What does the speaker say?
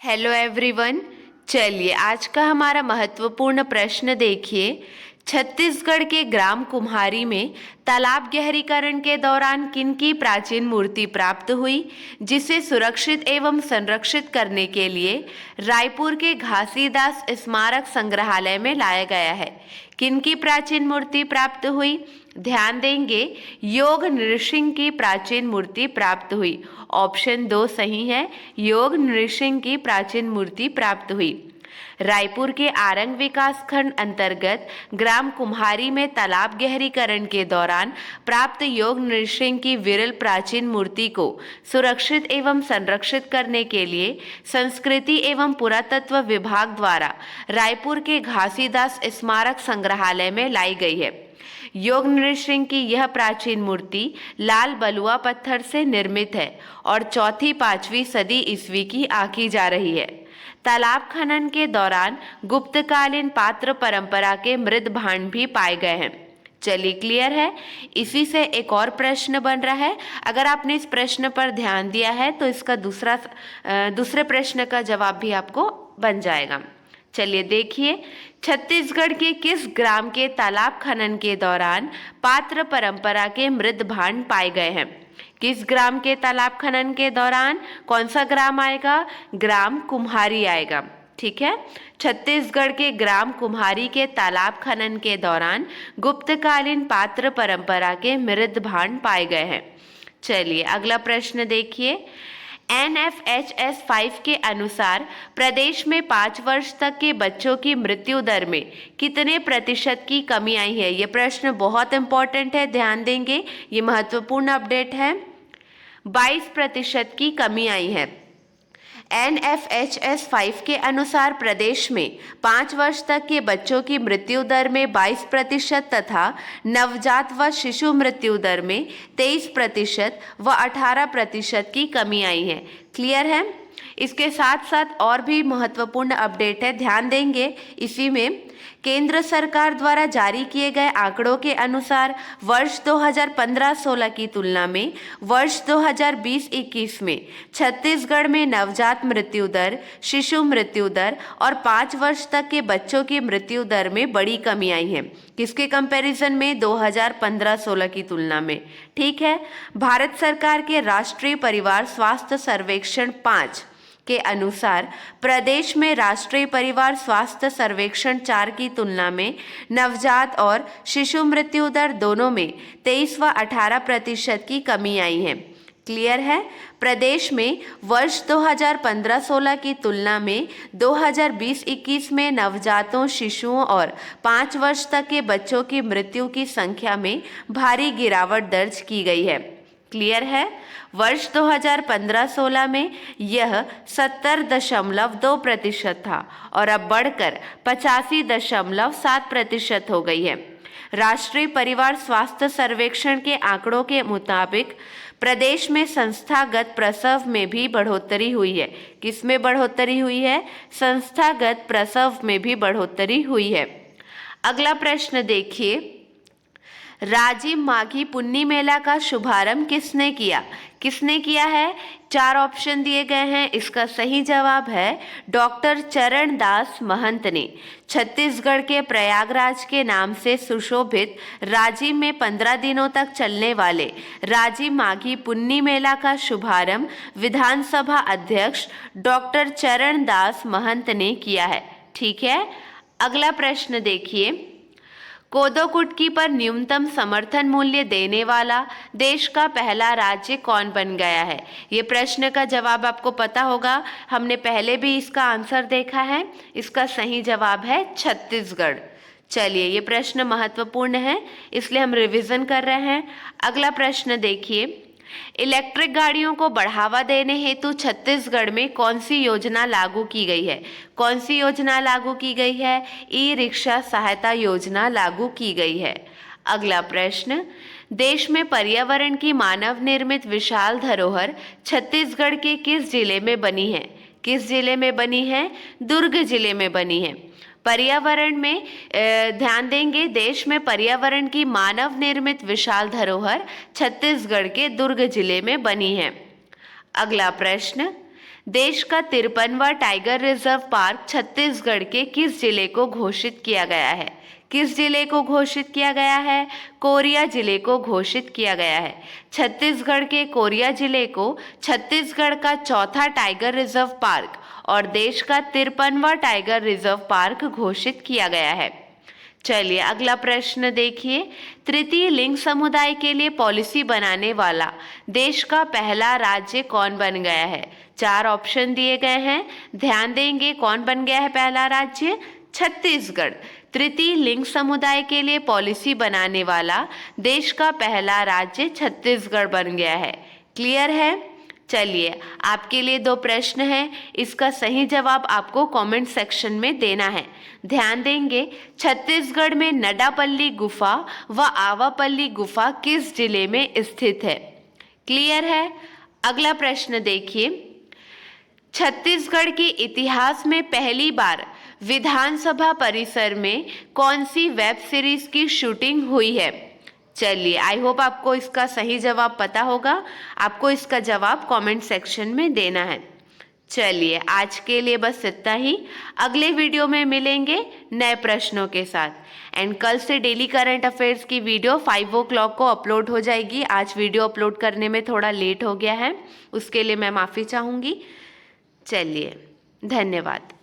Hello everyone. चलिए आज का हमारा महत्वपूर्ण प्रश्न देखिए। छत्तीसगढ़ के ग्राम कुम्हारी में तालाब गहरीकरण के दौरान किनकी प्राचीन मूर्ति प्राप्त हुई, जिसे सुरक्षित एवं संरक्षित करने के लिए रायपुर के घासीदास स्मारक संग्रहालय में लाया गया है। किनकी प्राचीन मूर्ति प्राप्त हुई? ध्यान देंगे, योग नृसिंह की प्राचीन मूर्ति प्राप्त हुई। ऑप्शन 2 सही है, योग नृसिंह की प्राचीन मूर्ति प्राप्त हुई। रायपुर के आरंग विकास खंड अंतर्गत ग्राम कुम्हारी में तालाब गहरीकरण के दौरान प्राप्त योग नृसिंह की विरल प्राचीन मूर्ति को सुरक्षित एवं संरक्षित करने के लिए संस्कृति एवं पुरातत्व विभाग द्वारा रायपुर के घासीदास स्मारक संग्रहालय में लाई गई है। योग नृसिंह की यह प्राचीन मूर्ति लाल बलुआ पत्थर से निर्मित है और 4वीं-5वीं सदी ईस्वी की आंकी जा रही है। तालाब खनन के दौरान गुप्तकालीन पात्र परंपरा के मृत भांड भी पाए गए हैं। चलिए क्लियर है। इसी से एक और प्रश्न बन रहा है। अगर आपने इस प्रश्न पर ध्यान दिया है तो इसका दूसरे प्रश्न का जवाब भी आपको बन जाएगा। चलिए देखिए, छत्तीसगढ़ के किस ग्राम के तालाब खनन के दौरान पात्र परंपरा के मृत भांड पाए गए हैं? किस ग्राम के तालाब खनन के दौरान? कौन सा ग्राम आएगा? ग्राम कुम्हारी आएगा। ठीक है, छत्तीसगढ़ के ग्राम कुम्हारी के तालाब खनन के दौरान गुप्तकालीन पात्र परंपरा के मृत भांड पाए गए हैं। चलिए अगला प्रश्न देखिए। NFHS 5 के अनुसार प्रदेश में 5 वर्ष तक के बच्चों की मृत्यु दर में कितने प्रतिशत की कमी आई है? ये प्रश्न बहुत इंपॉर्टेंट है, ध्यान देंगे, ये महत्वपूर्ण अपडेट है। 22% की कमी आई है। NFHS 5 के अनुसार प्रदेश में 5 वर्ष तक के बच्चों की मृत्यु दर में 22% तथा नवजात व शिशु मृत्यु दर में 23% व 18% की कमी आई है। क्लियर है। इसके साथ साथ और भी महत्वपूर्ण अपडेट है, ध्यान देंगे। इसी में केंद्र सरकार द्वारा जारी किए गए आंकड़ों के अनुसार वर्ष 2015-16 की तुलना में वर्ष 2020-21 में छत्तीसगढ़ में नवजात मृत्यु दर, शिशु मृत्यु दर और 5 वर्ष तक के बच्चों की मृत्यु दर में बड़ी कमी आई है। किसके कंपैरिजन में? 2015-16 की तुलना में। ठीक है। भारत सरकार के राष्ट्रीय परिवार स्वास्थ्य सर्वेक्षण 5 के अनुसार प्रदेश में राष्ट्रीय परिवार स्वास्थ्य सर्वेक्षण 4 की तुलना में नवजात और शिशु मृत्यु दर दोनों में 23 व 18% की कमी आई है। क्लियर है। प्रदेश में वर्ष 2015-16 की तुलना में 2020-21 में नवजातों, शिशुओं और 5 वर्ष तक के बच्चों की मृत्यु की संख्या में भारी गिरावट दर्ज की गई है। क्लियर है। वर्ष 2015-16 में यह 70.2% था और अब बढ़कर 85.7% हो गई है। राष्ट्रीय परिवार स्वास्थ्य सर्वेक्षण के आंकड़ों के मुताबिक प्रदेश में संस्थागत प्रसव में भी बढ़ोतरी हुई है। किस में बढ़ोतरी हुई है? संस्थागत प्रसव में भी बढ़ोतरी हुई है। अगला प्रश्न देखिए। राजिम माघी पुन्नी मेला का शुभारंभ किसने किया? किसने किया है? 4 ऑप्शन दिए गए हैं। इसका सही जवाब है डॉक्टर चरण दास महंत ने। छत्तीसगढ़ के प्रयागराज के नाम से सुशोभित राजिम में 15 दिनों तक चलने वाले राजिम माघी पुन्नी मेला का शुभारंभ विधानसभा अध्यक्ष डॉक्टर चरण दास महंत ने किया है। ठीक है। अगला प्रश्न देखिए। कोदो कुटकी पर न्यूनतम समर्थन मूल्य देने वाला देश का पहला राज्य कौन बन गया है? ये प्रश्न का जवाब आपको पता होगा, हमने पहले भी इसका आंसर देखा है। इसका सही जवाब है छत्तीसगढ़। चलिए, ये प्रश्न महत्वपूर्ण है इसलिए हम रिवीजन कर रहे हैं। अगला प्रश्न देखिए। इलेक्ट्रिक गाड़ियों को बढ़ावा देने हेतु छत्तीसगढ़ में कौन सी योजना लागू की गई है? कौन सी योजना लागू की गई है? ई रिक्शा सहायता योजना लागू की गई है। अगला प्रश्न। देश में पर्यावरण की मानव निर्मित विशाल धरोहर छत्तीसगढ़ के किस जिले में बनी है? किस जिले में बनी है? दुर्ग जिले में बनी है। पर्यावरण में ध्यान देंगे, देश में पर्यावरण की मानव निर्मित विशाल धरोहर छत्तीसगढ़ के दुर्ग जिले में बनी है। अगला प्रश्न। देश का 53वां टाइगर रिजर्व पार्क छत्तीसगढ़ के किस जिले को घोषित किया गया है? किस जिले को घोषित किया गया है? कोरिया जिले को घोषित किया गया है। छत्तीसगढ़ के कोरिया जिले को छत्तीसगढ़ का चौथा टाइगर रिजर्व पार्क और देश का 53वां टाइगर रिजर्व पार्क घोषित किया गया है। चलिए अगला प्रश्न देखिए। तृतीय लिंग समुदाय के लिए पॉलिसी बनाने वाला देश का पहला राज्य कौन बन गया है? 4 ऑप्शन दिए गए हैं, ध्यान देंगे। कौन बन गया है पहला राज्य? छत्तीसगढ़। तृतीय लिंग समुदाय के लिए पॉलिसी बनाने वाला देश का पहला राज्य छत्तीसगढ़ बन गया है। क्लियर है? चलिए आपके लिए 2 प्रश्न हैं, इसका सही जवाब आपको कमेंट सेक्शन में देना है। ध्यान देंगे, छत्तीसगढ़ में नडापल्ली गुफा व आवापल्ली गुफा किस जिले में स्थित है? क्लियर है? अगला प्रश्न देखिए। छत्तीसगढ़ के इतिहास में पहली बार विधानसभा परिसर में कौन सी वेब सीरीज की शूटिंग हुई है? चलिए आई होप आपको इसका सही जवाब पता होगा। आपको इसका जवाब कमेंट सेक्शन में देना है। चलिए आज के लिए बस इतना ही। अगले वीडियो में मिलेंगे नए प्रश्नों के साथ। एंड कल से डेली करंट अफेयर्स की वीडियो 5 o'clock को अपलोड हो जाएगी। आज वीडियो अपलोड करने में थोड़ा लेट हो गया है, उसके लिए मैं माफ़ी चाहूँगी। चलिए धन्यवाद।